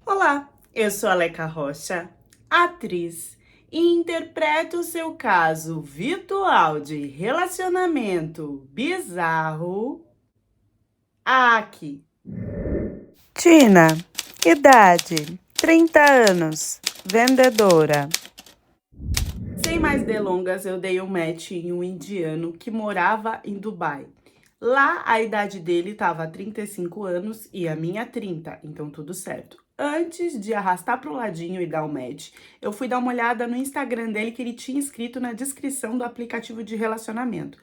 Olá, eu sou a Aleca Rocha, atriz, e interpreto o seu caso virtual de relacionamento bizarro aqui. Tina, idade 30 anos, vendedora. Sem mais delongas, eu dei um match em um indiano que morava em Dubai. Lá, a idade dele estava 35 anos e a minha 30, então tudo certo. Antes de arrastar pro ladinho e dar um match, eu fui dar uma olhada no Instagram dele que ele tinha escrito na descrição do aplicativo de relacionamento.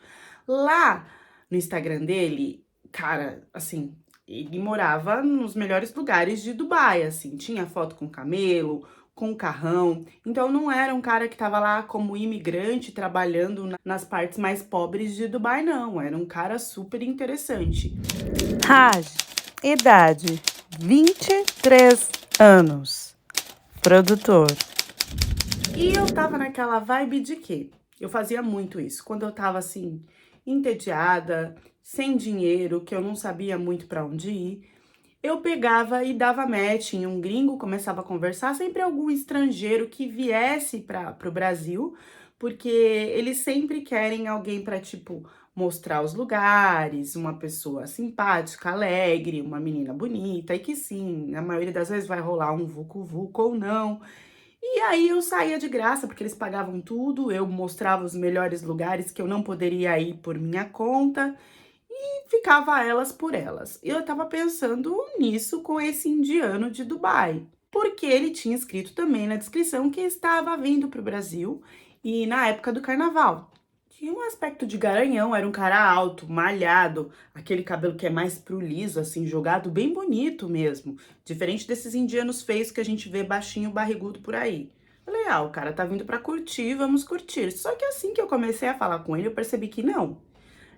Lá no Instagram dele, cara, assim, ele morava nos melhores lugares de Dubai, assim, tinha foto com camelo, com carrão. Então não era um cara que estava lá como imigrante trabalhando nas partes mais pobres de Dubai, não. Era um cara super interessante. Raj, idade 23 anos, produtor. E eu tava naquela vibe de quê? Eu fazia muito isso. Quando eu tava assim, entediada, sem dinheiro, que eu não sabia muito pra onde ir, eu pegava e dava match em um gringo, começava a conversar, sempre algum estrangeiro que viesse para o Brasil, porque eles sempre querem alguém para, tipo, mostrar os lugares, uma pessoa simpática, alegre, uma menina bonita, e que sim, na maioria das vezes vai rolar um vucu-vucu ou não. E aí eu saía de graça, porque eles pagavam tudo, eu mostrava os melhores lugares que eu não poderia ir por minha conta, ficava elas por elas. E eu tava pensando nisso com esse indiano de Dubai, porque ele tinha escrito também na descrição que estava vindo para o Brasil e na época do carnaval. Tinha um aspecto de garanhão, era um cara alto, malhado, aquele cabelo que é mais pro liso, assim, jogado, bem bonito mesmo. Diferente desses indianos feios que a gente vê baixinho, barrigudo por aí. Falei, o cara tá vindo pra curtir, vamos curtir. Só que assim que eu comecei a falar com ele, eu percebi que não.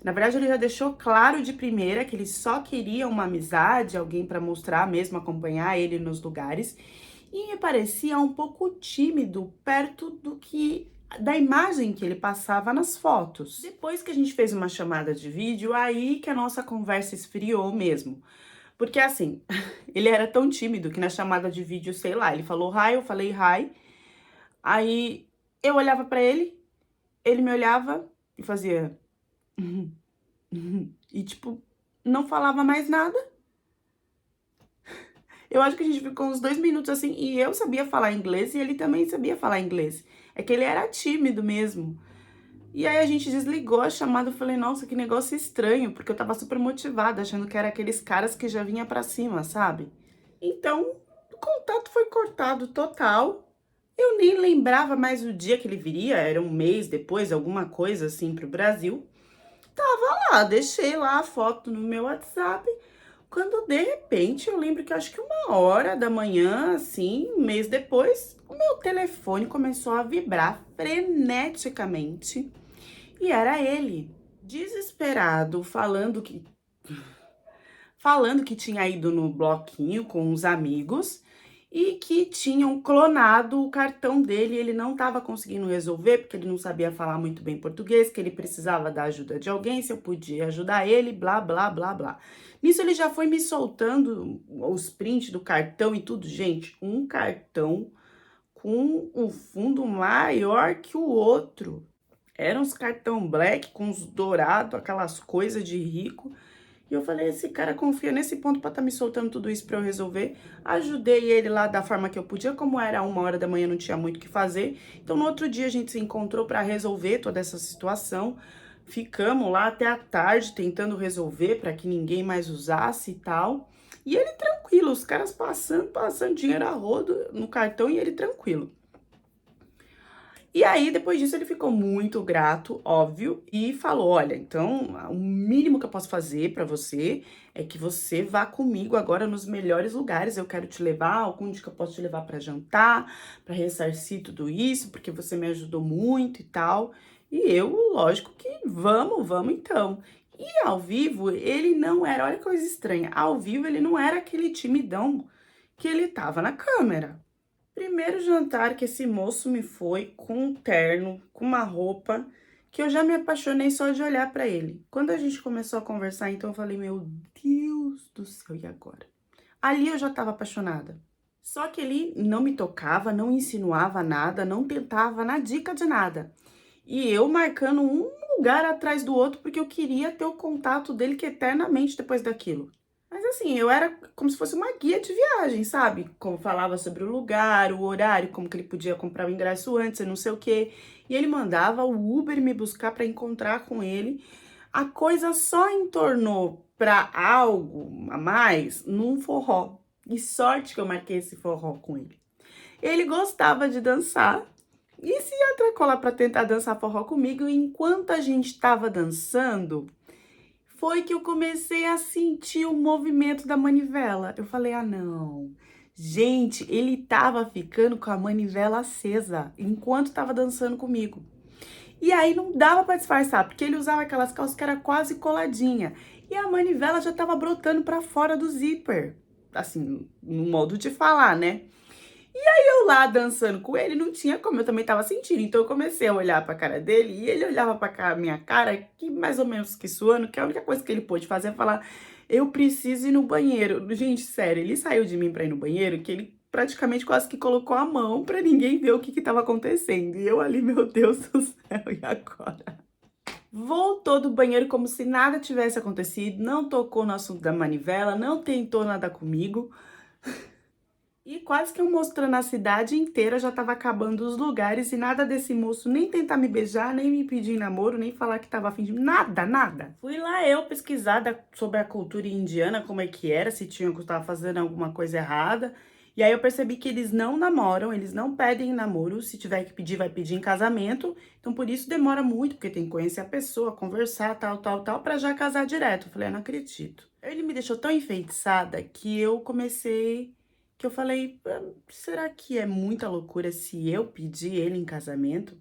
Na verdade, ele já deixou claro de primeira que ele só queria uma amizade, alguém para mostrar mesmo, acompanhar ele nos lugares. E me parecia um pouco tímido perto do que da imagem que ele passava nas fotos. Depois que a gente fez uma chamada de vídeo, aí que a nossa conversa esfriou mesmo. Porque assim, ele era tão tímido que na chamada de vídeo, sei lá, ele falou hi, eu falei hi. Aí eu olhava para ele, ele me olhava e fazia e, tipo, não falava mais nada. Eu acho que a gente ficou uns 2 minutos assim, e eu sabia falar inglês e ele também sabia falar inglês. É que ele era tímido mesmo. E aí a gente desligou a chamada, eu falei, nossa, que negócio estranho, porque eu tava super motivada, achando que era aqueles caras que já vinha pra cima, sabe? Então, o contato foi cortado total. Eu nem lembrava mais o dia que ele viria, era um mês depois, alguma coisa assim, pro Brasil. Tava lá, deixei lá a foto no meu WhatsApp. Quando de repente eu lembro que acho que 1 hora da manhã, assim, um mês depois, o meu telefone começou a vibrar freneticamente e era ele, desesperado, falando que tinha ido no bloquinho com os amigos e que tinham clonado o cartão dele e ele não estava conseguindo resolver porque ele não sabia falar muito bem português, que ele precisava da ajuda de alguém, se eu podia ajudar ele, blá, blá, blá, blá. Nisso ele já foi me soltando os prints do cartão e tudo. Gente, um cartão com um fundo maior que o outro. Eram uns cartão black com os dourados, aquelas coisas de rico. E eu falei, esse cara confia nesse ponto pra tá me soltando tudo isso pra eu resolver. Ajudei ele lá da forma que eu podia, como era 1 hora da manhã, não tinha muito o que fazer. Então, no outro dia, a gente se encontrou pra resolver toda essa situação. Ficamos lá até a tarde tentando resolver pra que ninguém mais usasse e tal. E ele tranquilo, os caras passando dinheiro a rodo no cartão e ele tranquilo. E aí, depois disso, ele ficou muito grato, óbvio, e falou: Olha, então, o mínimo que eu posso fazer pra você é que você vá comigo agora nos melhores lugares. Eu quero te levar, algum dia que eu posso te levar pra jantar, pra ressarcir tudo isso, porque você me ajudou muito e tal. E eu, lógico que vamos então. E ao vivo, ele não era, olha que coisa estranha, ao vivo ele não era aquele timidão que ele tava na câmera. Primeiro jantar que esse moço me foi com um terno, com uma roupa, que eu já me apaixonei só de olhar pra ele. Quando a gente começou a conversar, então eu falei, meu Deus do céu, e agora? Ali eu já tava apaixonada. Só que ele não me tocava, não insinuava nada, não tentava na dica de nada. E eu marcando um lugar atrás do outro, porque eu queria ter o contato dele que eternamente depois daquilo. Mas assim, eu era como se fosse uma guia de viagem, sabe? Como falava sobre o lugar, o horário, como que ele podia comprar o ingresso antes, e não sei o quê. E ele mandava o Uber me buscar para encontrar com ele. A coisa só entornou para algo a mais num forró. E sorte que eu marquei esse forró com ele. Ele gostava de dançar e se atracou lá para tentar dançar forró comigo. E enquanto a gente estava dançando, foi que eu comecei a sentir o movimento da manivela. Eu falei, ah, não. Gente, ele tava ficando com a manivela acesa enquanto tava dançando comigo. E aí não dava para disfarçar, porque ele usava aquelas calças que era quase coladinha. E a manivela já tava brotando para fora do zíper. Assim, no modo de falar, né? Eu lá dançando com ele, não tinha como, eu também tava sentindo. Então eu comecei a olhar pra cara dele e ele olhava pra minha cara, que mais ou menos que suando, que a única coisa que ele pôde fazer é falar: eu preciso ir no banheiro. Gente, sério, ele saiu de mim pra ir no banheiro, que ele praticamente quase que colocou a mão pra ninguém ver o que tava acontecendo. E eu ali, meu Deus do céu, e agora? Voltou do banheiro como se nada tivesse acontecido, não tocou no assunto da manivela, não tentou nada comigo. E quase que eu mostrando a cidade inteira, já tava acabando os lugares e nada desse moço nem tentar me beijar, nem me pedir em namoro, nem falar que tava afim de mim, nada, nada. Fui lá eu pesquisar sobre a cultura indiana, como é que era, se tinha que estava fazendo alguma coisa errada. E aí eu percebi que eles não namoram, eles não pedem em namoro, se tiver que pedir, vai pedir em casamento. Então por isso demora muito, porque tem que conhecer a pessoa, conversar, tal, pra já casar direto. Eu falei, eu não acredito. Ele me deixou tão enfeitiçada que eu falei, será que é muita loucura se eu pedir ele em casamento?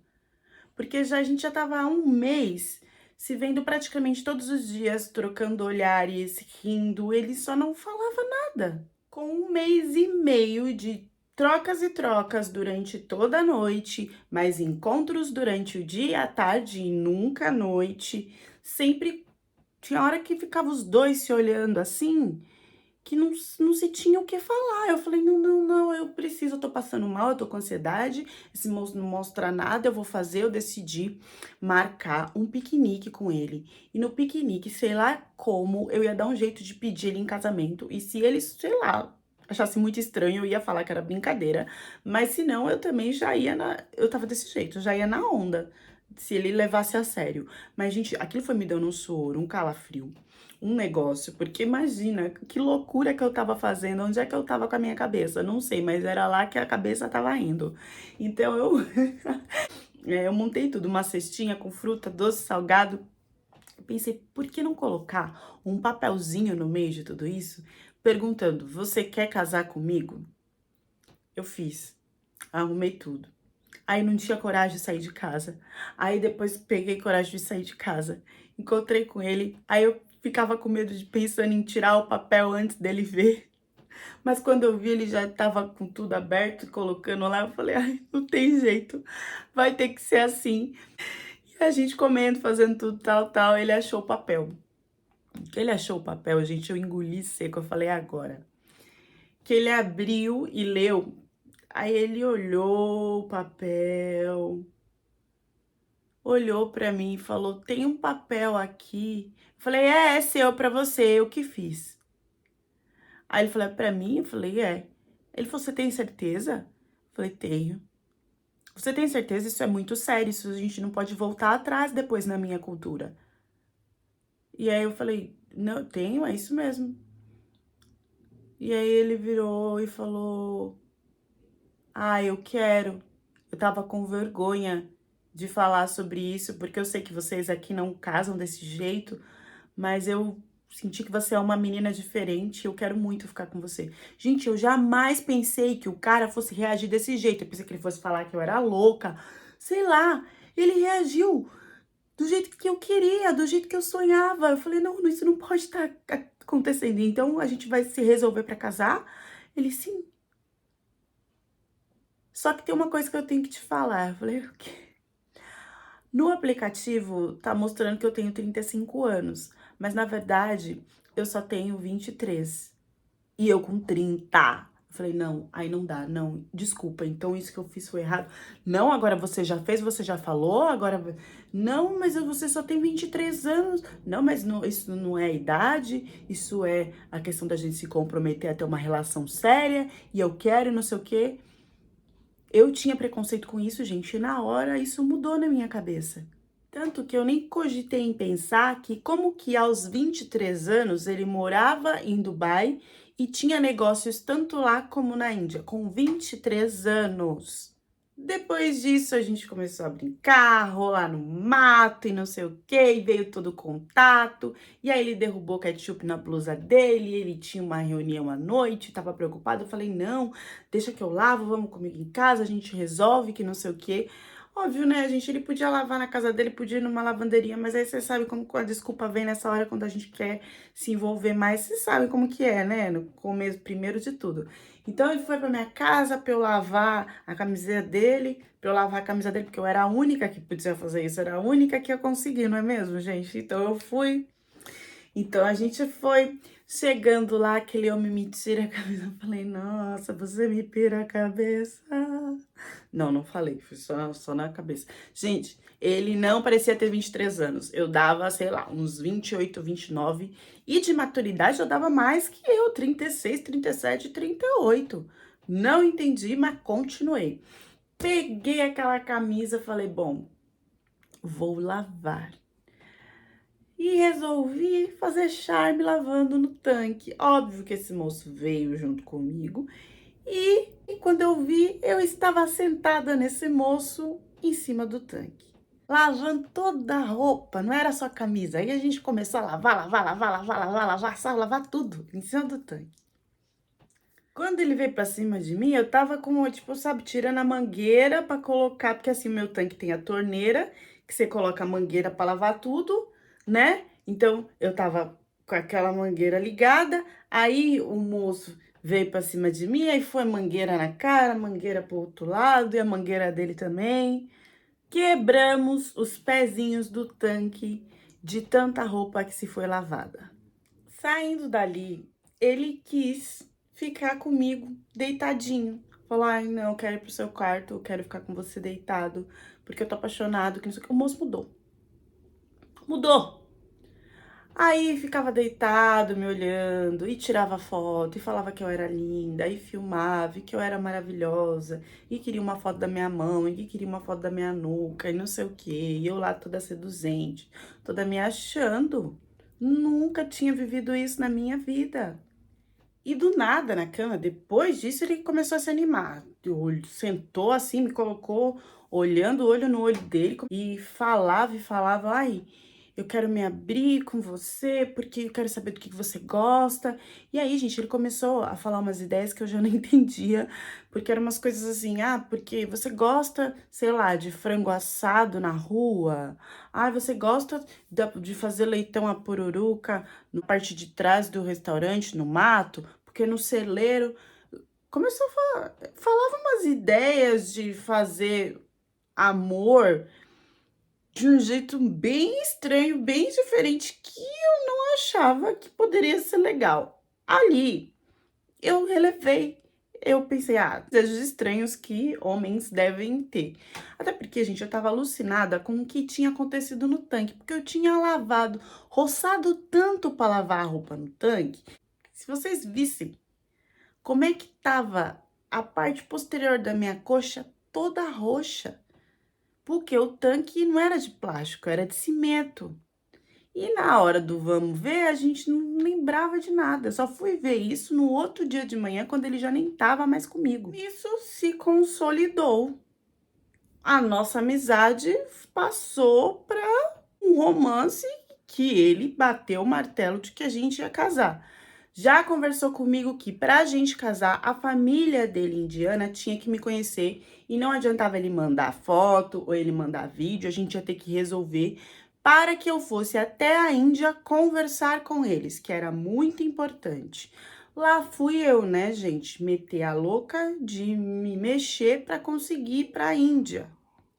Porque a gente já tava há um mês se vendo praticamente todos os dias, trocando olhares, rindo, ele só não falava nada. Com um mês e meio de trocas e trocas durante toda a noite, mas encontros durante o dia, a tarde e nunca à noite, sempre tinha hora que ficava os dois se olhando assim, que não se tinha o que falar. Eu falei, não, eu preciso, eu tô passando mal, eu tô com ansiedade, esse moço não mostra nada, eu vou fazer, eu decidi marcar um piquenique com ele. E no piquenique, sei lá como, eu ia dar um jeito de pedir ele em casamento, e se ele, sei lá, achasse muito estranho, eu ia falar que era brincadeira, mas se não, eu também já ia eu tava desse jeito, eu já ia na onda, se ele levasse a sério. Mas, gente, aquilo foi me dando um suor, um calafrio, um negócio, porque imagina que loucura que eu tava fazendo, onde é que eu tava com a minha cabeça? Não sei, mas era lá que a cabeça tava indo. Então eu montei tudo, uma cestinha com fruta, doce, salgado. Eu pensei, por que não colocar um papelzinho no meio de tudo isso, perguntando: você quer casar comigo? Eu fiz, arrumei tudo. Aí não tinha coragem de sair de casa. Aí depois peguei coragem de sair de casa. Encontrei com ele. Aí eu ficava com medo de pensando em tirar o papel antes dele ver. Mas quando eu vi, ele já estava com tudo aberto, colocando lá. Eu falei, ai, não tem jeito. Vai ter que ser assim. E a gente comendo, fazendo tudo, tal. Ele achou o papel. Que ele achou o papel, gente, eu engoli seco. Eu falei, agora. Que ele abriu e leu. Aí ele olhou o papel, olhou pra mim e falou: tem um papel aqui. Eu falei: é seu pra você, eu que fiz. Aí ele falou: é pra mim? Eu falei: é. Ele falou: você tem certeza? Eu falei: tenho. Você tem certeza? Isso é muito sério, isso a gente não pode voltar atrás depois na minha cultura. E aí eu falei: não, tenho, é isso mesmo. E aí ele virou e falou: ah, eu quero. Eu tava com vergonha de falar sobre isso, porque eu sei que vocês aqui não casam desse jeito, mas eu senti que você é uma menina diferente, eu quero muito ficar com você. Gente, eu jamais pensei que o cara fosse reagir desse jeito. Eu pensei que ele fosse falar que eu era louca, sei lá. Ele reagiu do jeito que eu queria, do jeito que eu sonhava. Eu falei, não, isso não pode estar acontecendo. Então a gente vai se resolver pra casar? Ele, sim. Só que tem uma coisa que eu tenho que te falar. Eu falei, o quê? No aplicativo tá mostrando que eu tenho 35 anos, mas na verdade eu só tenho 23. E eu com 30. Eu falei, não, aí não dá, não, desculpa, então isso que eu fiz foi errado. Não, agora você já fez, você já falou, agora... Não, mas você só tem 23 anos. Não, mas não, isso não é a idade, isso é a questão da gente se comprometer a ter uma relação séria, e eu quero e não sei o quê. Eu tinha preconceito com isso, gente, e na hora isso mudou na minha cabeça. Tanto que eu nem cogitei em pensar que como que aos 23 anos ele morava em Dubai e tinha negócios tanto lá como na Índia, com 23 anos. Depois disso, a gente começou a brincar, rolar no mato e não sei o que, e veio todo o contato. E aí ele derrubou ketchup na blusa dele, ele tinha uma reunião à noite, tava preocupado. Eu falei, não, deixa que eu lavo, vamos comigo em casa, a gente resolve, que não sei o que. Óbvio, né, gente, ele podia lavar na casa dele, podia ir numa lavanderia, mas aí você sabe como a desculpa vem nessa hora quando a gente quer se envolver mais, você sabe como que é, né, no começo, primeiro de tudo. Então ele foi pra minha casa pra eu lavar a camiseta dele, pra eu lavar a camisa dele, porque eu era a única que podia fazer isso, era a única que ia conseguir, não é mesmo, gente? Então eu fui. Então a gente foi chegando lá, aquele homem me tira a camisa, eu falei, nossa, você me pira a cabeça. Não, não falei, foi só na cabeça. Gente, ele não parecia ter 23 anos. Eu dava, sei lá, uns 28, 29. E de maturidade eu dava mais que eu, 36, 37, 38. Não entendi, mas continuei. Peguei aquela camisa, falei, bom, vou lavar. E resolvi fazer charme lavando no tanque. Óbvio que esse moço veio junto comigo. E quando eu vi, eu estava sentada nesse moço em cima do tanque, lavando toda a roupa, não era só a camisa. Aí a gente começou a só lavar tudo em cima do tanque. Quando ele veio pra cima de mim, eu tava como, tipo, sabe, tirando a mangueira pra colocar, porque assim, meu tanque tem a torneira, que você coloca a mangueira pra lavar tudo, né? Então, eu tava com aquela mangueira ligada, aí o moço veio pra cima de mim, aí foi mangueira na cara, mangueira pro outro lado, e a mangueira dele também. Quebramos os pezinhos do tanque de tanta roupa que se foi lavada. Saindo dali, ele quis ficar comigo deitadinho. Falou, ai, não, eu quero ir pro seu quarto, eu quero ficar com você deitado, porque eu tô apaixonado, que não sei o que. O moço mudou. Mudou! Aí ficava deitado, me olhando, e tirava foto, e falava que eu era linda, e filmava, e que eu era maravilhosa, e queria uma foto da minha mão, e que queria uma foto da minha nuca, e não sei o quê. E eu lá toda seduzente, toda me achando. Nunca tinha vivido isso na minha vida. E do nada, na cama, depois disso, ele começou a se animar. Sentou assim, me colocou olhando o olho no olho dele e falava, ai, eu quero me abrir com você, porque eu quero saber do que você gosta. E aí, gente, ele começou a falar umas ideias que eu já não entendia, porque eram umas coisas assim, ah, porque você gosta, sei lá, de frango assado na rua, ah, você gosta de fazer leitão à pururuca na parte de trás do restaurante, no mato, porque no celeiro começou a falava umas ideias de fazer amor de um jeito bem estranho, bem diferente, que eu não achava que poderia ser legal. Ali, eu relevei. Eu pensei, ah, desejos estranhos que homens devem ter. Até porque, gente, eu tava alucinada com o que tinha acontecido no tanque, porque eu tinha lavado, roçado tanto para lavar a roupa no tanque. Se vocês vissem como é que tava a parte posterior da minha coxa toda roxa, porque o tanque não era de plástico, era de cimento. E na hora do vamos ver, a gente não lembrava de nada. Só fui ver isso no outro dia de manhã, quando ele já nem estava mais comigo. Isso se consolidou. A nossa amizade passou para um romance que ele bateu o martelo de que a gente ia casar. Já conversou comigo que para a gente casar, a família dele indiana tinha que me conhecer e não adiantava ele mandar foto ou ele mandar vídeo, a gente ia ter que resolver para que eu fosse até a Índia conversar com eles, que era muito importante. Lá fui eu, né, gente, meter a louca de me mexer para conseguir ir para a Índia.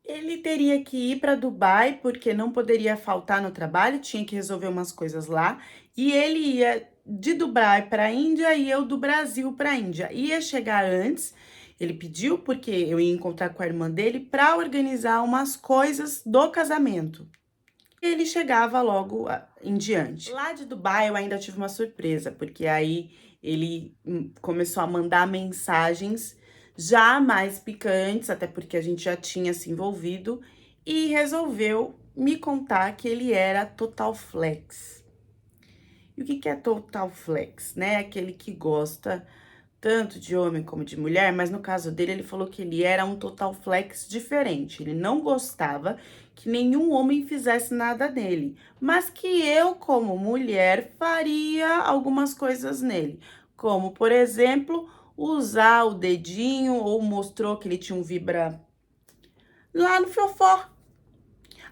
Ele teria que ir para Dubai porque não poderia faltar no trabalho, tinha que resolver umas coisas lá, e ele ia de Dubai para a Índia e eu do Brasil para a Índia. Ia chegar antes, ele pediu porque eu ia encontrar com a irmã dele para organizar umas coisas do casamento. Ele chegava logo em diante. Lá de Dubai eu ainda tive uma surpresa, porque aí ele começou a mandar mensagens já mais picantes, até porque a gente já tinha se envolvido, e resolveu me contar que ele era total flex. E o que é total flex, né? Aquele que gosta tanto de homem como de mulher, mas no caso dele, ele falou que ele era um total flex diferente. Ele não gostava que nenhum homem fizesse nada nele, mas que eu, como mulher, faria algumas coisas nele, como, por exemplo, usar o dedinho, ou mostrou que ele tinha um vibra lá no fiofó.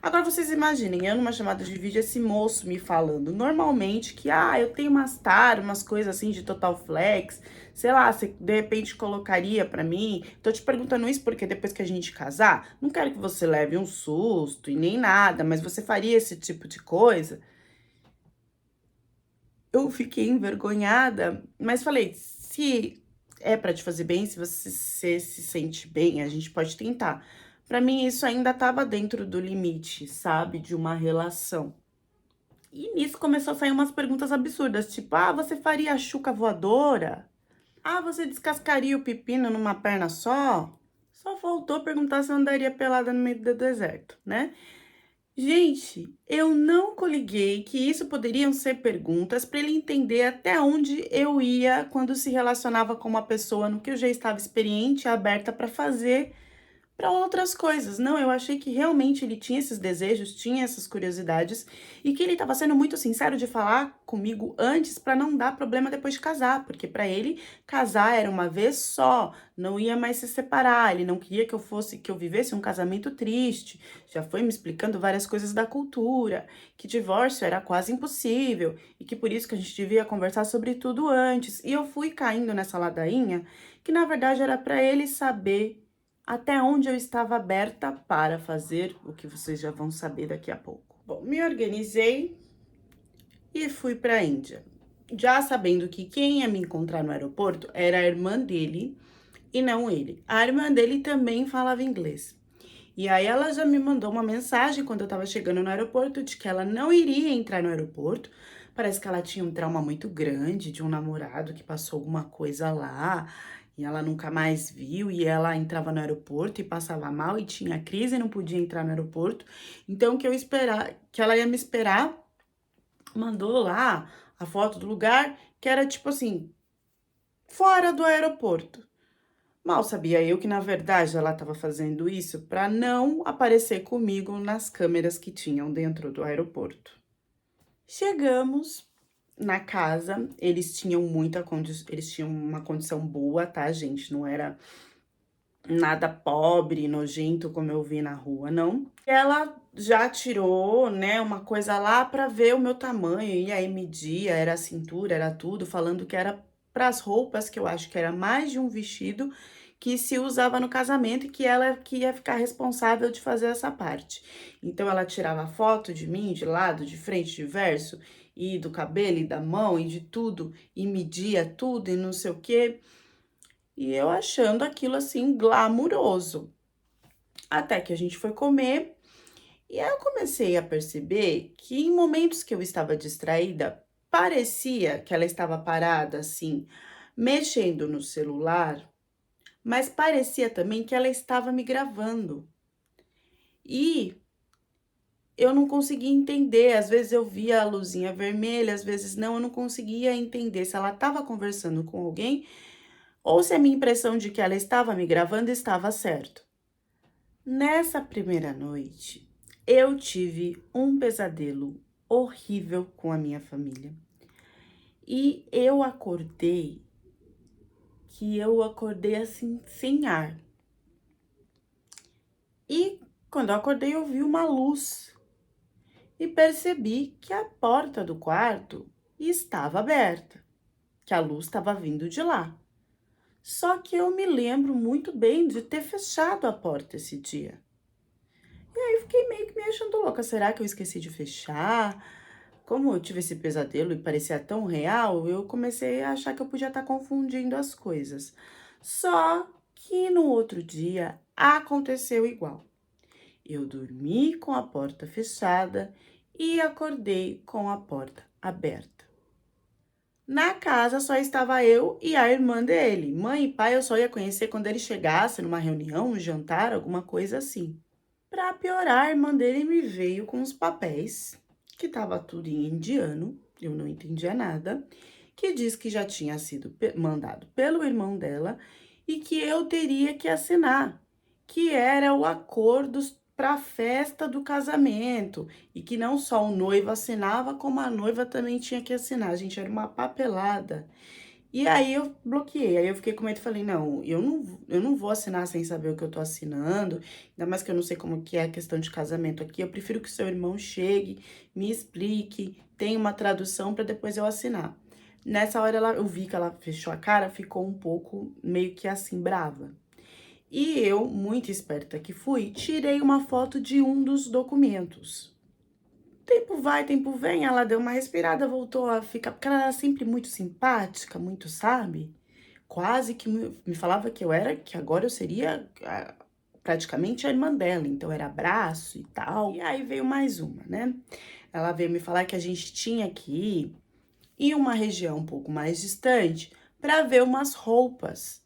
Agora vocês imaginem, eu numa chamada de vídeo, esse moço me falando normalmente que, eu tenho umas coisas assim de total flex, sei lá, você de repente colocaria pra mim. Tô te perguntando isso porque depois que a gente casar, não quero que você leve um susto e nem nada, mas você faria esse tipo de coisa? Eu fiquei envergonhada, mas falei, se é pra te fazer bem, se você se sente bem, a gente pode tentar. Pra mim, isso ainda tava dentro do limite, sabe, de uma relação. E nisso começou a sair umas perguntas absurdas, tipo, você faria a chuca voadora? Você descascaria o pepino numa perna só? Só faltou perguntar se eu andaria pelada no meio do deserto, né? Gente, eu não coliguei que isso poderiam ser perguntas para ele entender até onde eu ia quando se relacionava com uma pessoa no que eu já estava experiente e aberta para fazer para outras coisas. Não, eu achei que realmente ele tinha esses desejos, tinha essas curiosidades e que ele estava sendo muito sincero de falar comigo antes para não dar problema depois de casar, porque para ele casar era uma vez só, não ia mais se separar, ele não queria que eu vivesse um casamento triste. Já foi me explicando várias coisas da cultura, que divórcio era quase impossível e que por isso que a gente devia conversar sobre tudo antes. E eu fui caindo nessa ladainha que na verdade era para ele saber até onde eu estava aberta para fazer o que vocês já vão saber daqui a pouco. Bom, me organizei e fui para a Índia, já sabendo que quem ia me encontrar no aeroporto era a irmã dele e não ele. A irmã dele também falava inglês. E aí ela já me mandou uma mensagem quando eu tava chegando no aeroporto de que ela não iria entrar no aeroporto. Parece que ela tinha um trauma muito grande de um namorado que passou alguma coisa lá e ela nunca mais viu, e ela entrava no aeroporto e passava mal e tinha crise e não podia entrar no aeroporto. Então que ela ia me esperar, mandou lá a foto do lugar, que era tipo assim, fora do aeroporto. Mal sabia eu que, na verdade, ela estava fazendo isso para não aparecer comigo nas câmeras que tinham dentro do aeroporto. Chegamos na casa, eles tinham uma condição boa, tá, gente? Não era nada pobre, nojento, como eu vi na rua, não. Ela já tirou, né, uma coisa lá para ver o meu tamanho, e aí media, era a cintura, era tudo, falando que era para as roupas, que eu acho que era mais de um vestido que se usava no casamento e que ela que ia ficar responsável de fazer essa parte. Então ela tirava foto de mim, de lado, de frente, de verso, e do cabelo e da mão e de tudo, e media tudo e não sei o quê. E eu achando aquilo assim glamuroso. Até que a gente foi comer e aí eu comecei a perceber que em momentos que eu estava distraída, parecia que ela estava parada assim, mexendo no celular, mas parecia também que ela estava me gravando. E eu não conseguia entender, às vezes eu via a luzinha vermelha, às vezes não, eu não conseguia entender se ela estava conversando com alguém ou se a minha impressão de que ela estava me gravando estava certo. Nessa primeira noite, eu tive um pesadelo horrível com a minha família. E eu acordei assim, sem ar. E quando eu acordei, eu vi uma luz e percebi que a porta do quarto estava aberta, que a luz estava vindo de lá. Só que eu me lembro muito bem de ter fechado a porta esse dia. E aí eu fiquei meio que me achando louca. Será que eu esqueci de fechar? Como eu tive esse pesadelo e parecia tão real, eu comecei a achar que eu podia estar confundindo as coisas. Só que no outro dia aconteceu igual. Eu dormi com a porta fechada e acordei com a porta aberta. Na casa só estava eu e a irmã dele. Mãe e pai eu só ia conhecer quando ele chegasse numa reunião, um jantar, alguma coisa assim. Para piorar, a irmã dele me veio com os papéis, que estava tudo em indiano, eu não entendia nada, que diz que já tinha sido mandado pelo irmão dela e que eu teria que assinar, que era o acordo para a festa do casamento e que não só o noivo assinava, como a noiva também tinha que assinar. Gente, era uma papelada. E aí eu bloqueei, aí eu fiquei com medo e falei, não, eu não vou assinar sem saber o que eu tô assinando, ainda mais que eu não sei como que é a questão de casamento aqui, eu prefiro que o seu irmão chegue, me explique, tenha uma tradução para depois eu assinar. Nessa hora eu vi que ela fechou a cara, ficou um pouco meio que assim, brava. E eu, muito esperta que fui, tirei uma foto de um dos documentos. Tempo vai, tempo vem, ela deu uma respirada, voltou a ficar, porque ela era sempre muito simpática, muito, sabe? Quase que me falava que eu era, que agora eu seria praticamente a irmã dela, então era abraço e tal. E aí veio mais uma, né? Ela veio me falar que a gente tinha que ir em uma região um pouco mais distante para ver umas roupas,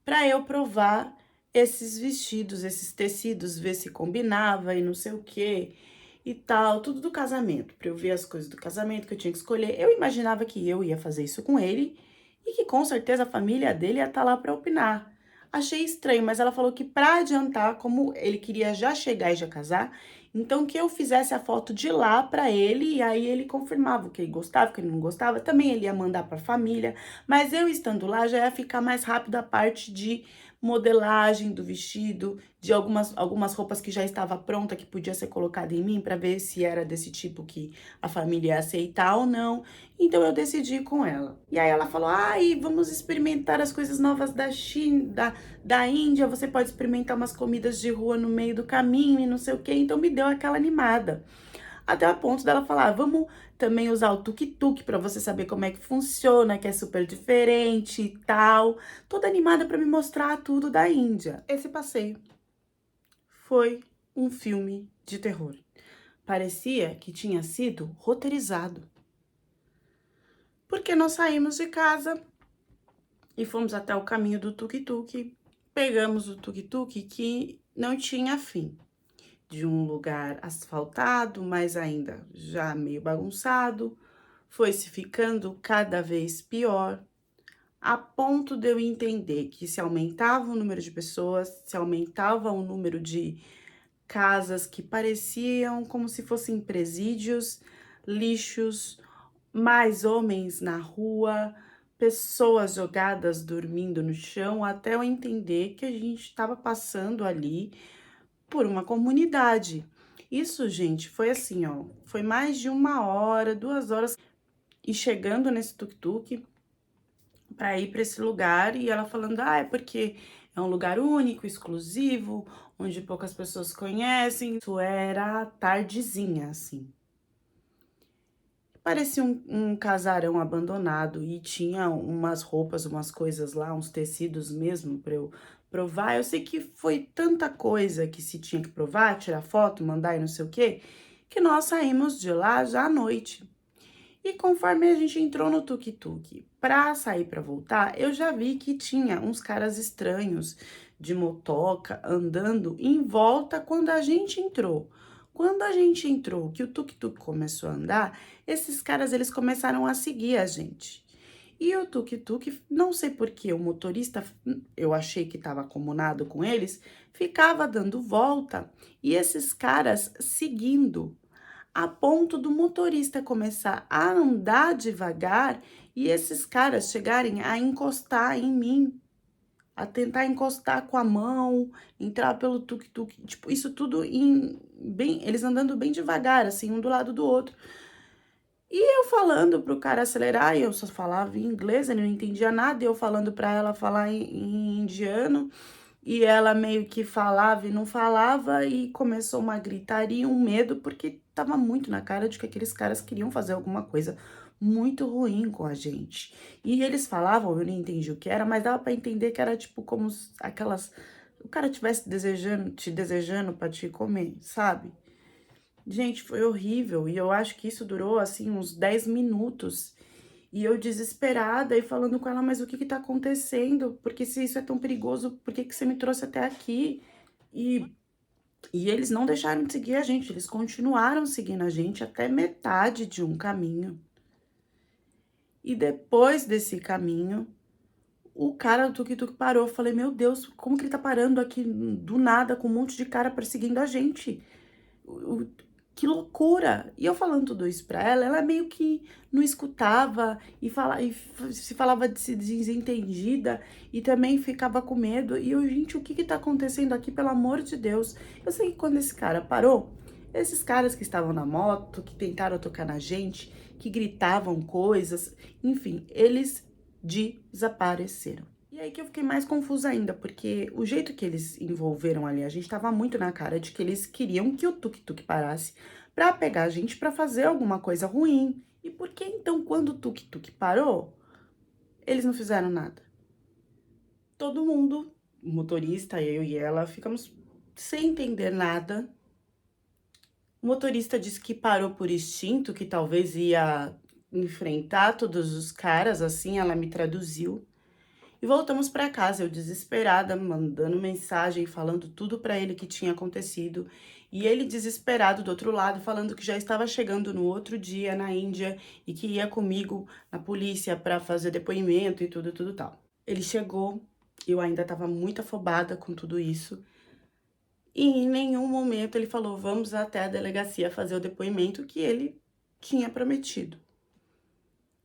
para eu provar esses vestidos, esses tecidos, ver se combinava e não sei o quê e tal, tudo do casamento, para eu ver as coisas do casamento que eu tinha que escolher. Eu imaginava que eu ia fazer isso com ele e que com certeza a família dele ia estar lá para opinar. Achei estranho, mas ela falou que para adiantar, como ele queria já chegar e já casar, então que eu fizesse a foto de lá para ele e aí ele confirmava o que ele gostava, o que ele não gostava, também ele ia mandar para a família, mas eu estando lá já ia ficar mais rápido a parte de modelagem do vestido, de algumas roupas que já estava pronta, que podia ser colocada em mim, para ver se era desse tipo que a família ia aceitar ou não. Então eu decidi ir com ela. E aí ela falou: ai, vamos experimentar as coisas novas da China, da Índia, você pode experimentar umas comidas de rua no meio do caminho e não sei o quê. Então me deu aquela animada. Até a ponto dela falar, vamos também usar o tuk-tuk para você saber como é que funciona, que é super diferente e tal. Toda animada para me mostrar tudo da Índia. Esse passeio foi um filme de terror. Parecia que tinha sido roteirizado. Porque nós saímos de casa e fomos até o caminho do tuk-tuk. Pegamos o tuk-tuk que não tinha fim. De um lugar asfaltado, mas ainda já meio bagunçado, foi se ficando cada vez pior, a ponto de eu entender que se aumentava o número de pessoas, se aumentava o número de casas que pareciam como se fossem presídios, lixos, mais homens na rua, pessoas jogadas dormindo no chão, até eu entender que a gente estava passando ali por uma comunidade. Isso, gente, foi assim, ó, foi mais de 1 hora, 2 horas, e chegando nesse tuk-tuk para ir para esse lugar, e ela falando, ah, é porque é um lugar único, exclusivo, onde poucas pessoas conhecem. Isso era tardezinha, assim. Parecia um casarão abandonado e tinha umas roupas, umas coisas lá, uns tecidos mesmo para eu provar. Eu sei que foi tanta coisa que se tinha que provar, tirar foto, mandar e não sei o quê, que nós saímos de lá já à noite. E conforme a gente entrou no tuk-tuk para sair para voltar, eu já vi que tinha uns caras estranhos de motoca andando em volta quando a gente entrou. Quando a gente entrou, que o tuk-tuk começou a andar, esses caras eles começaram a seguir a gente. E o tuk-tuk, não sei por que o motorista, eu achei que estava comunado com eles, ficava dando volta e esses caras seguindo, a ponto do motorista começar a andar devagar e esses caras chegarem a encostar em mim, a tentar encostar com a mão, entrar pelo tuk-tuk, tipo, isso tudo eles andando bem devagar, assim, um do lado do outro. E eu falando pro cara acelerar, e eu só falava em inglês, eu não entendia nada, e eu falando pra ela falar em indiano, e ela meio que falava e não falava, e começou uma gritaria, um medo, porque tava muito na cara de que aqueles caras queriam fazer alguma coisa muito ruim com a gente. E eles falavam, eu não entendi o que era, mas dava pra entender que era tipo como aquelas... O cara tivesse te desejando pra te comer, sabe? Gente, foi horrível. E eu acho que isso durou, assim, uns 10 minutos. E eu desesperada e falando com ela, mas o que que tá acontecendo? Porque se isso é tão perigoso, por que que você me trouxe até aqui? E, e eles não deixaram de seguir a gente, eles continuaram seguindo a gente até metade de um caminho. E depois desse caminho, o cara do tuk-tuk parou. Eu falei, meu Deus, como que ele tá parando aqui do nada com um monte de cara perseguindo a gente? o- que loucura! E eu falando tudo isso pra ela, ela meio que não escutava se falava de se desentendida e também ficava com medo. E eu, gente, o que que tá acontecendo aqui, pelo amor de Deus? Eu sei que quando esse cara parou, esses caras que estavam na moto, que tentaram tocar na gente, que gritavam coisas, enfim, eles desapareceram. E aí que eu fiquei mais confusa ainda, porque o jeito que eles envolveram ali, a gente tava muito na cara de que eles queriam que o tuk-tuk parasse pra pegar a gente pra fazer alguma coisa ruim. E por que então, quando o tuk-tuk parou, eles não fizeram nada? Todo mundo, o motorista, eu e ela, ficamos sem entender nada. O motorista disse que parou por instinto, que talvez ia enfrentar todos os caras, assim ela me traduziu. E voltamos para casa, eu desesperada, mandando mensagem, falando tudo para ele que tinha acontecido. E ele desesperado do outro lado, falando que já estava chegando no outro dia na Índia e que ia comigo na polícia para fazer depoimento e tudo, tudo tal. Ele chegou, eu ainda estava muito afobada com tudo isso. E em nenhum momento ele falou, vamos até a delegacia fazer o depoimento que ele tinha prometido.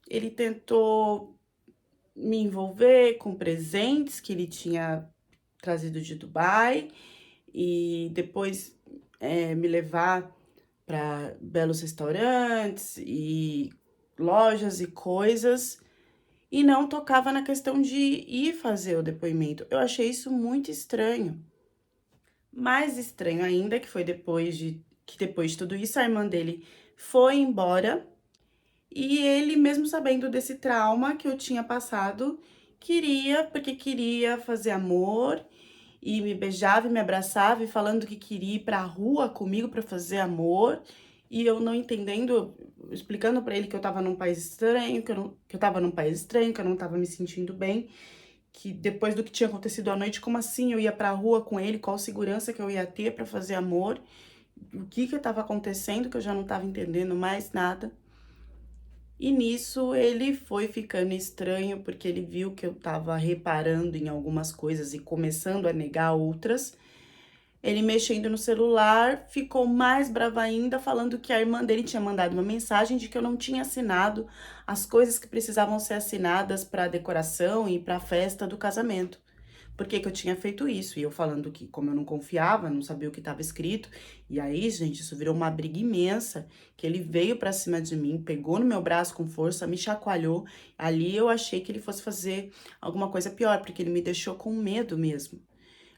Ele tentou me envolver com presentes que ele tinha trazido de Dubai e depois me levar para belos restaurantes e lojas e coisas e não tocava na questão de ir fazer o depoimento. Eu achei isso muito estranho. Mais estranho ainda que foi depois de tudo isso a irmã dele foi embora e ele, mesmo sabendo desse trauma que eu tinha passado, porque queria fazer amor e me beijava e me abraçava e falando que queria ir pra rua comigo pra fazer amor. E eu não entendendo, explicando pra ele que eu tava num país estranho, que eu tava num país estranho, que eu não tava me sentindo bem, que depois do que tinha acontecido à noite, como assim eu ia pra rua com ele, qual segurança que eu ia ter pra fazer amor, o que que tava acontecendo, que eu já não tava entendendo mais nada. E nisso ele foi ficando estranho, porque ele viu que eu estava reparando em algumas coisas e começando a negar outras. Ele mexendo no celular, ficou mais brava ainda, falando que a irmã dele tinha mandado uma mensagem de que eu não tinha assinado as coisas que precisavam ser assinadas para a decoração e para a festa do casamento. Por que que eu tinha feito isso? E eu falando que, como eu não confiava, não sabia o que estava escrito. E aí, gente, isso virou uma briga imensa, que ele veio pra cima de mim, pegou no meu braço com força, me chacoalhou. Ali eu achei que ele fosse fazer alguma coisa pior, porque ele me deixou com medo mesmo.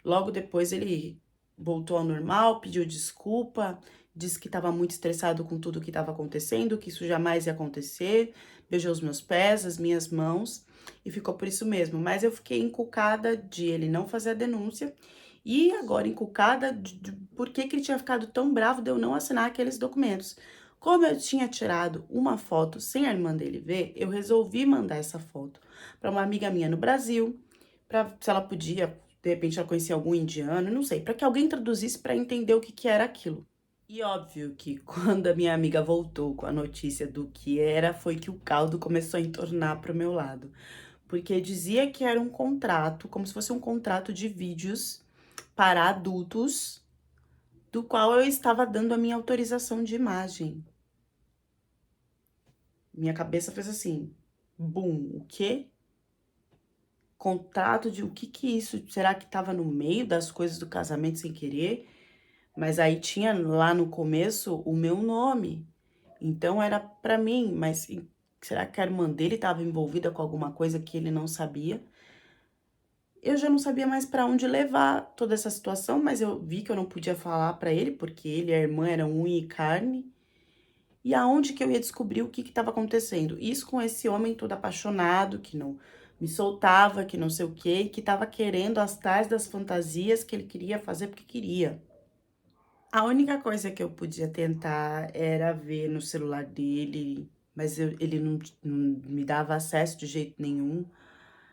Logo depois ele voltou ao normal, pediu desculpa, disse que estava muito estressado com tudo que estava acontecendo, que isso jamais ia acontecer, beijou os meus pés, as minhas mãos e ficou por isso mesmo. Mas eu fiquei encucada de ele não fazer a denúncia e agora encucada de por que que ele tinha ficado tão bravo de eu não assinar aqueles documentos. Como eu tinha tirado uma foto sem a irmã dele ver, eu resolvi mandar essa foto para uma amiga minha no Brasil, para se ela podia, de repente ela conhecia algum indiano, não sei, para que alguém traduzisse para entender o que que era aquilo. E óbvio que quando a minha amiga voltou com a notícia do que era, foi que o caldo começou a entornar para o meu lado. Porque dizia que era um contrato, como se fosse um contrato de vídeos para adultos, do qual eu estava dando a minha autorização de imagem. Minha cabeça fez assim, bum, o quê? Contrato de o que que isso? Será que estava no meio das coisas do casamento sem querer? Mas aí tinha lá no começo o meu nome. Então era pra mim, mas será que a irmã dele estava envolvida com alguma coisa que ele não sabia? Eu já não sabia mais pra onde levar toda essa situação, mas eu vi que eu não podia falar pra ele, porque ele e a irmã eram unha e carne. E aonde que eu ia descobrir o que estava acontecendo? Isso com esse homem todo apaixonado, que não me soltava, que não sei o quê, que estava querendo as tais das fantasias que ele queria fazer porque queria. A única coisa que eu podia tentar era ver no celular dele, mas ele não me dava acesso de jeito nenhum.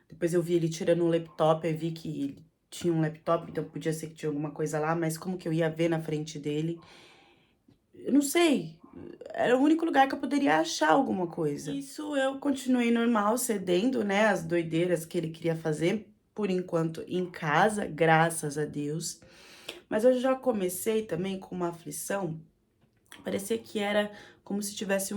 Depois eu vi ele tirando um laptop, aí vi que ele tinha um laptop, então podia ser que tinha alguma coisa lá, mas como que eu ia ver na frente dele? Eu não sei. Era o único lugar que eu poderia achar alguma coisa. Isso eu continuei normal, cedendo, né, as doideiras que ele queria fazer, por enquanto em casa, graças a Deus. Mas eu já comecei também com uma aflição, parecia que era como se tivesse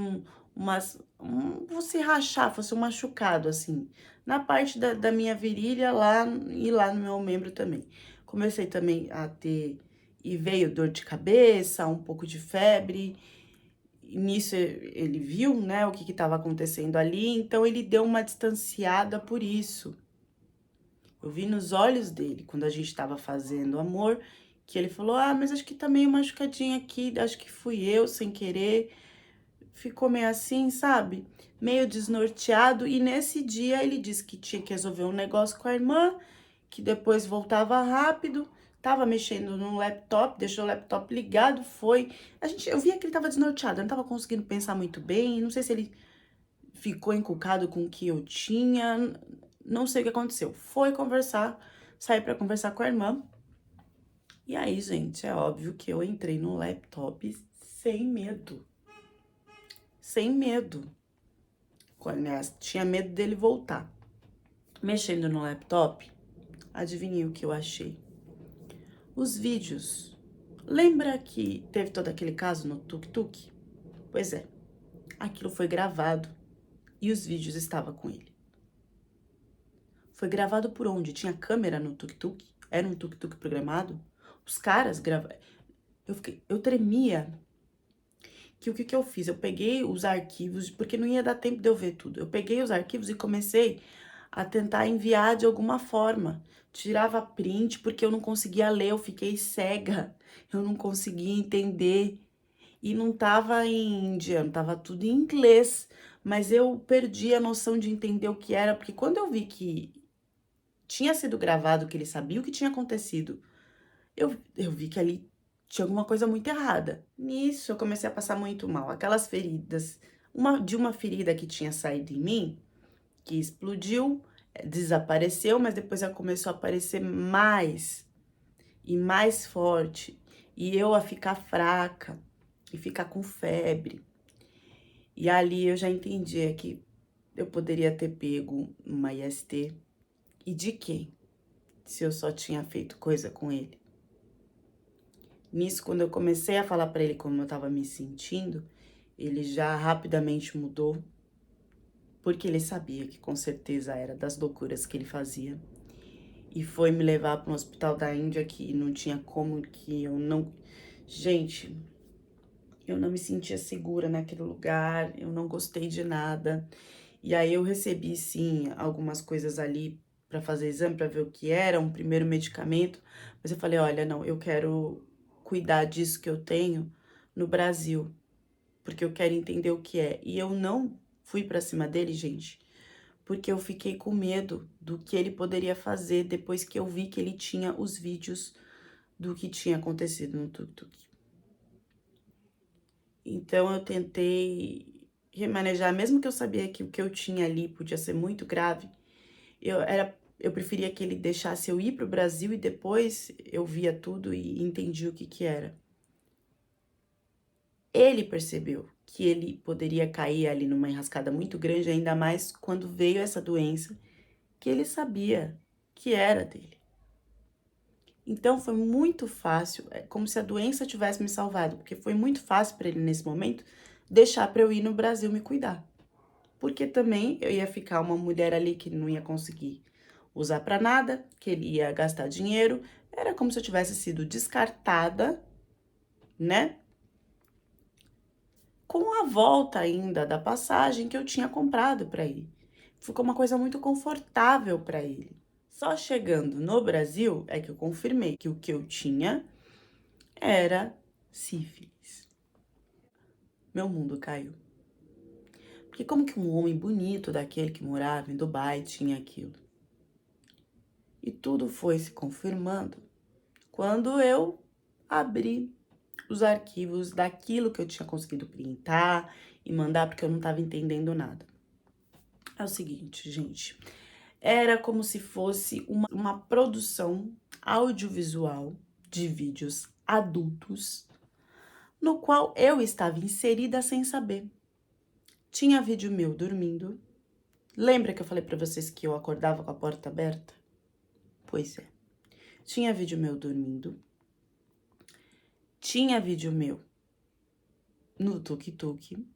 fosse rachar, fosse um machucado, assim, na parte da minha virilha lá e lá no meu membro também. Comecei também a ter, e veio dor de cabeça, um pouco de febre, e nisso ele viu, né, o que estava acontecendo ali, então ele deu uma distanciada por isso. Eu vi nos olhos dele, quando a gente estava fazendo amor, que ele falou: ah, mas acho que tá meio machucadinho aqui, acho que fui eu sem querer. Ficou meio assim, sabe? Meio desnorteado. E nesse dia ele disse que tinha que resolver um negócio com a irmã, que depois voltava rápido. Tava mexendo no laptop, deixou o laptop ligado, foi. Eu via que ele tava desnorteado, eu não tava conseguindo pensar muito bem. Não sei se ele ficou encucado com o que eu tinha, não sei o que aconteceu. Foi conversar, saí pra conversar com a irmã. E aí, gente, é óbvio que eu entrei no laptop sem medo. Sem medo. Aliás, tinha medo dele voltar. Mexendo no laptop, adivinhei o que eu achei? Os vídeos. Lembra que teve todo aquele caso no tuk-tuk? Pois é, aquilo foi gravado e os vídeos estavam com ele. Foi gravado por onde? Tinha câmera no tuk-tuk? Era um tuk-tuk programado? Os caras gravaram. Eu tremia. Que o que eu fiz? Eu peguei os arquivos, porque não ia dar tempo de eu ver tudo. Eu peguei os arquivos e comecei a tentar enviar de alguma forma. Tirava print, porque eu não conseguia ler, eu fiquei cega. Eu não conseguia entender. E não tava em indiano, tava tudo em inglês. Mas eu perdi a noção de entender o que era, porque quando eu vi que tinha sido gravado, que ele sabia o que tinha acontecido, eu vi que ali tinha alguma coisa muito errada. Nisso, eu comecei a passar muito mal. Aquelas feridas, uma ferida que tinha saído em mim, que explodiu, desapareceu, mas depois ela começou a aparecer mais e mais forte. E eu a ficar fraca e ficar com febre. E ali eu já entendia que eu poderia ter pego uma IST. E de quem? Se eu só tinha feito coisa com ele. Nisso, quando eu comecei a falar pra ele como eu tava me sentindo, ele já rapidamente mudou, porque ele sabia que com certeza era das loucuras que ele fazia. E foi me levar para um hospital da Índia que não tinha como que eu não... Gente, eu não me sentia segura naquele lugar, eu não gostei de nada. E aí eu recebi, sim, algumas coisas ali pra fazer exame, pra ver o que era, um primeiro medicamento. Mas eu falei, olha, não, eu quero cuidar disso que eu tenho no Brasil, porque eu quero entender o que é. E eu não fui pra cima dele, gente, porque eu fiquei com medo do que ele poderia fazer depois que eu vi que ele tinha os vídeos do que tinha acontecido no tuk-tuk. Então eu tentei remanejar, mesmo que eu sabia que o que eu tinha ali podia ser muito grave, eu preferia que ele deixasse eu ir pro Brasil e depois eu via tudo e entendia o que que era. Ele percebeu que ele poderia cair ali numa enrascada muito grande, ainda mais quando veio essa doença que ele sabia que era dele. Então foi muito fácil, é como se a doença tivesse me salvado, porque foi muito fácil para ele nesse momento deixar para eu ir no Brasil me cuidar. Porque também eu ia ficar uma mulher ali que não ia conseguir usar para nada, que ele ia gastar dinheiro, era como se eu tivesse sido descartada, né? Com a volta ainda da passagem que eu tinha comprado para ele. Ficou uma coisa muito confortável para ele. Só chegando no Brasil é que eu confirmei que o que eu tinha era sífilis. meu mundo caiu. Porque como que um homem bonito daquele que morava em Dubai tinha aquilo? E tudo foi se confirmando quando eu abri os arquivos daquilo que eu tinha conseguido printar e mandar, porque eu não estava entendendo nada. É o seguinte, gente, era como se fosse uma produção audiovisual de vídeos adultos, no qual eu estava inserida sem saber. Tinha vídeo meu dormindo. Lembra que eu falei pra vocês que eu acordava com a porta aberta? Pois é. Tinha vídeo meu dormindo. Tinha vídeo meu no tuk-tuk,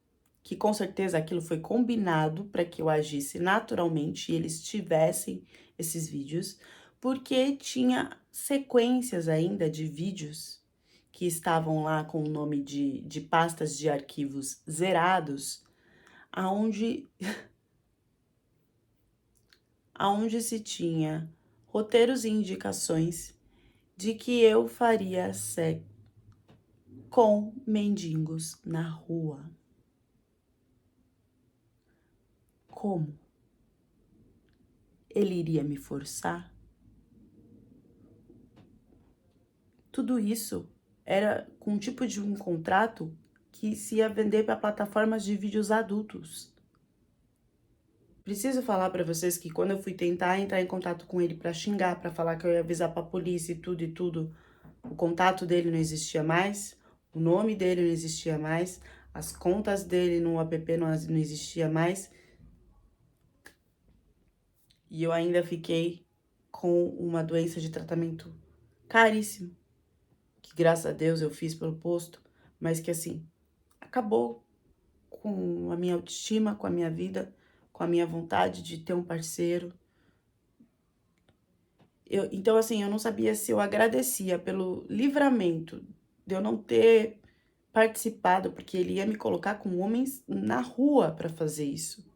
que com certeza aquilo foi combinado para que eu agisse naturalmente e eles tivessem esses vídeos, porque tinha sequências ainda de vídeos que estavam lá com o nome de pastas de arquivos zerados, aonde se tinha roteiros e indicações de que eu faria sexo com mendigos na rua. Como? Ele iria me forçar? Tudo isso era com um tipo de um contrato que se ia vender para plataformas de vídeos adultos. Preciso falar para vocês que quando eu fui tentar entrar em contato com ele para xingar, para falar que eu ia avisar para a polícia e tudo, o contato dele não existia mais, o nome dele não existia mais, as contas dele no app não existia mais. E eu ainda fiquei com uma doença de tratamento caríssimo, que graças a Deus eu fiz pelo posto, mas que assim, acabou com a minha autoestima, com a minha vida, com a minha vontade de ter um parceiro. Então assim, eu não sabia se eu agradecia pelo livramento de eu não ter participado, porque ele ia me colocar com homens na rua para fazer isso.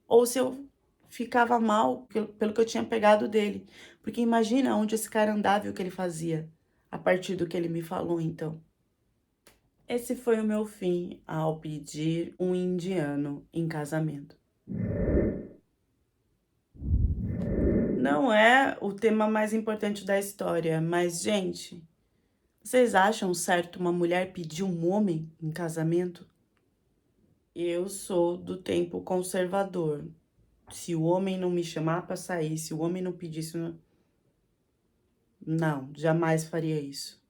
Ou se eu ficava mal pelo que eu tinha pegado dele. Porque imagina onde esse cara andava e o que ele fazia, a partir do que ele me falou, então. Esse foi o meu fim ao pedir um indiano em casamento. Não é o tema mais importante da história, mas, gente, vocês acham certo uma mulher pedir um homem em casamento? Eu sou do tempo conservador. Se o homem não me chamar para sair, se o homem não pedisse... Não, jamais faria isso.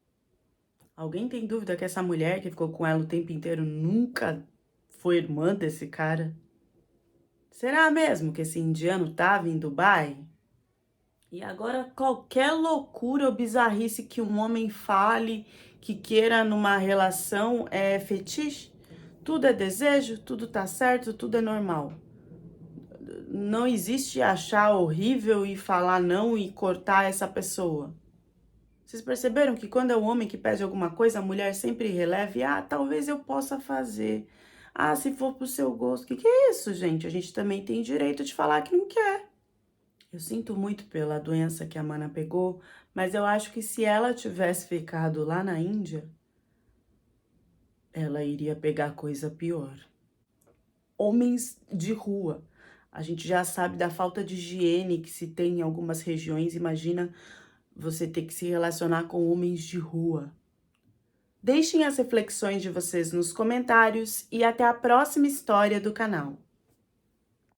Alguém tem dúvida que essa mulher que ficou com ela o tempo inteiro nunca foi irmã desse cara? Será mesmo que esse indiano tava em Dubai? E agora qualquer loucura ou bizarrice que um homem fale, que queira numa relação é fetiche? Tudo é desejo, tudo tá certo, tudo é normal. Não existe achar horrível e falar não e cortar essa pessoa. Vocês perceberam que quando é o homem que pede alguma coisa, a mulher sempre releva e, talvez eu possa fazer. Se for pro seu gosto. Que é isso, gente? A gente também tem direito de falar que não quer. Eu sinto muito pela doença que a Mana pegou, mas eu acho que se ela tivesse ficado lá na Índia, ela iria pegar coisa pior. Homens de rua. A gente já sabe da falta de higiene que se tem em algumas regiões. Imagina você ter que se relacionar com homens de rua. Deixem as reflexões de vocês nos comentários e até a próxima história do canal.